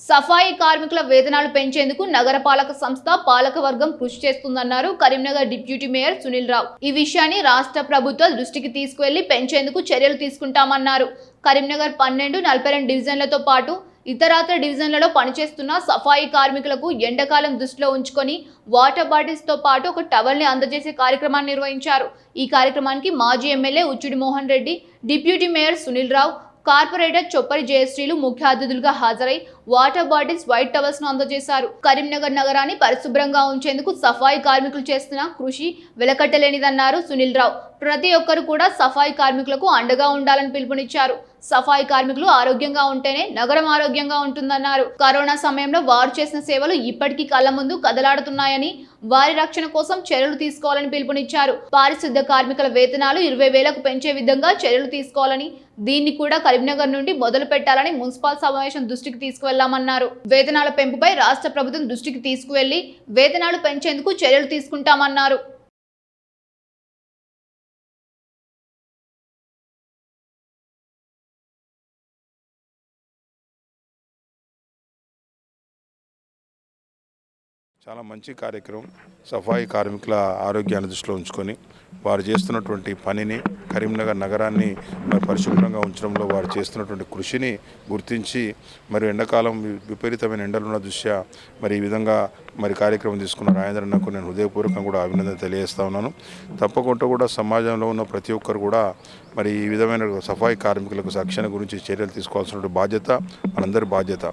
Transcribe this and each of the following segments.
సఫాయి కార్మికుల వేతనాలు పెంచేందుకు నగరపాలక సంస్థ పాలకవర్గం కృషి చేస్తుందన్నారు కరీంనగర్ డిప్యూటీ మేయర్ సునీల్ రావు. ఈ విషయాన్ని రాష్ట్ర ప్రభుత్వ దృష్టికి తీసుకువెళ్లి పెంచేందుకు చర్యలు తీసుకుంటామన్నారు. కరీంనగర్ 12, 42 డివిజన్లతో పాటు ఇతరత్ర డివిజన్లలో పనిచేస్తున్న సఫాయి కార్మికులకు ఎండాకాలం దృష్టిలో ఉంచుకొని వాటర్ బాటిల్స్ తో పాటు ఒక టవల్ ని అందజేసే కార్యక్రమాన్ని నిర్వహించారు. ఈ కార్యక్రమానికి మాజీ MLA Uchchudi Mohan Reddy, deputy mayor Sunil Rao, corporator Choppari జయశ్రీలు ముఖ్య అతిథులుగా హాజరై వాటర్ బాటిల్స్, వైట్ టవల్స్ ను అందజేశారు. కరీంనగర్ నగరాన్ని పరిశుభ్రంగా ఉంచేందుకు సఫాయి కార్మికులు చేస్తున్న కృషి వెలకట్టలేనిదన్నారు సునీల్ రావు. ప్రతి ఒక్కరు కూడా సఫాయి కార్మికులకు అండగా ఉండాలని పిలుపునిచ్చారు. సఫాయి కార్మికులు ఆరోగ్యంగా ఉంటేనే నగరం ఆరోగ్యంగా ఉంటుందన్నారు. కరోనా సమయంలో వారు చేసిన సేవలు ఇప్పటికీ కళ్ల ముందు కదలాడుతున్నాయని, వారి రక్షణ కోసం చర్యలు తీసుకోవాలని పిలుపునిచ్చారు. పారిశుద్ధ్య కార్మికుల వేతనాలు 20,000కు పెంచే విధంగా చర్యలు తీసుకోవాలని, దీన్ని కూడా కరీంనగర్ నుండి మొదలు పెట్టాలని మున్సిపల్ సమావేశం దృష్టికి తీసుకువెళ్లామన్నారు. వేతనాల పెంపుపై రాష్ట్ర ప్రభుత్వం దృష్టికి తీసుకువెళ్లి వేతనాలు పెంచేందుకు చర్యలు తీసుకుంటామన్నారు. చాలా మంచి కార్యక్రమం. సఫాయి కార్మికుల ఆరోగ్యాన్ని దృష్టిలో ఉంచుకొని వారు చేస్తున్నటువంటి పనిని, కరీంనగర్ నగరాన్ని పరిశుభ్రంగా ఉంచడంలో వారు చేస్తున్నటువంటి కృషిని గుర్తించి మరి ఎండాకాలం విపరీతమైన ఎండలున్న దృష్ట్యా మరి ఈ విధంగా మరి కార్యక్రమం తీసుకున్న రాజేంద్రన్నకు నేను హృదయపూర్వకంగా కూడా అభినందన తెలియజేస్తా ఉన్నాను. తప్పకుండా కూడా సమాజంలో ఉన్న ప్రతి ఒక్కరు కూడా మరి ఈ విధమైన సఫాయి కార్మికులకు రక్షణ గురించి చర్యలు తీసుకోవాల్సిన బాధ్యత మనందరి బాధ్యత.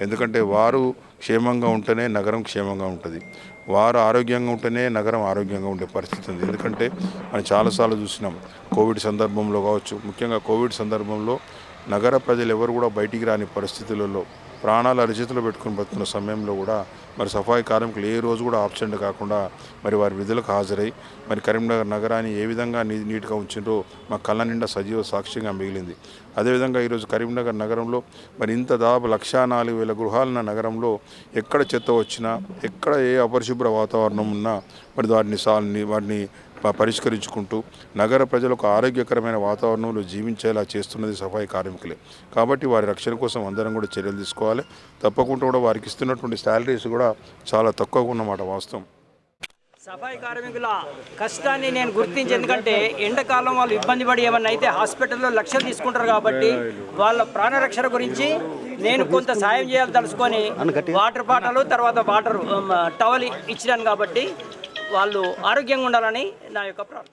ఎందుకంటే వారు క్షేమంగా ఉంటేనే నగరం క్షేమంగా ఉంటుంది. వారు ఆరోగ్యంగా ఉంటేనే నగరం ఆరోగ్యంగా ఉండే పరిస్థితి ఉంది. ఎందుకంటే మనం చాలాసార్లు చూసినాం, కోవిడ్ సందర్భంలో కావచ్చు, ముఖ్యంగా కోవిడ్ సందర్భంలో నగర ప్రజలు ఎవరు కూడా బయటికి రాని పరిస్థితులలో ప్రాణాలు అరిచేతులు పెట్టుకుని బతుకున్న సమయంలో కూడా మరి సఫాయి కార్మికులు ఏ రోజు కూడా ఆబ్సెంట్ కాకుండా మరి వారి విధులకు హాజరై మరి కరీంనగర్ నగరాన్ని ఏ విధంగా నీట్గా ఉంచిండ్రో మా కళ్ళ నిండా సజీవ సాక్ష్యంగా మిగిలింది. అదేవిధంగా ఈరోజు కరీంనగర్ నగరంలో మరి ఇంత దాదాపు 104,000 గృహాలున్న నగరంలో ఎక్కడ చెత్త వచ్చినా, ఎక్కడ ఏ అపరిశుభ్ర వాతావరణం ఉన్నా మరి వాటిని పరిష్కరించుకుంటూ నగర ప్రజలకు ఆరోగ్యకరమైన వాతావరణంలో జీవించేలా చేస్తున్నది సఫాయి కార్మికులే. కాబట్టి వారి రక్షణ కోసం అందరం కూడా చర్యలు తీసుకోవాలి. తప్పకుండా కూడా వారికి ఇస్తున్నటువంటి శాలరీస్ కూడా చాలా తక్కువగా ఉన్నమాట వాస్తవం. సఫాయి కార్మికుల కష్టాన్ని నేను గుర్తించి, ఎందుకంటే ఎండాకాలం వాళ్ళు ఇబ్బంది పడి ఏమన్నా అయితే హాస్పిటల్లో లక్షలు తీసుకుంటారు కాబట్టి వాళ్ళ ప్రాణరక్షణ గురించి నేను కొంత సాయం చేయాలి తలుచుకొని వాటర్ బాటలు, తర్వాత వాటర్ టవల్ ఇచ్చినాను. కాబట్టి వాళ్ళు ఆరోగ్యంగా ఉండాలని నా యొక్క ప్రార్థన.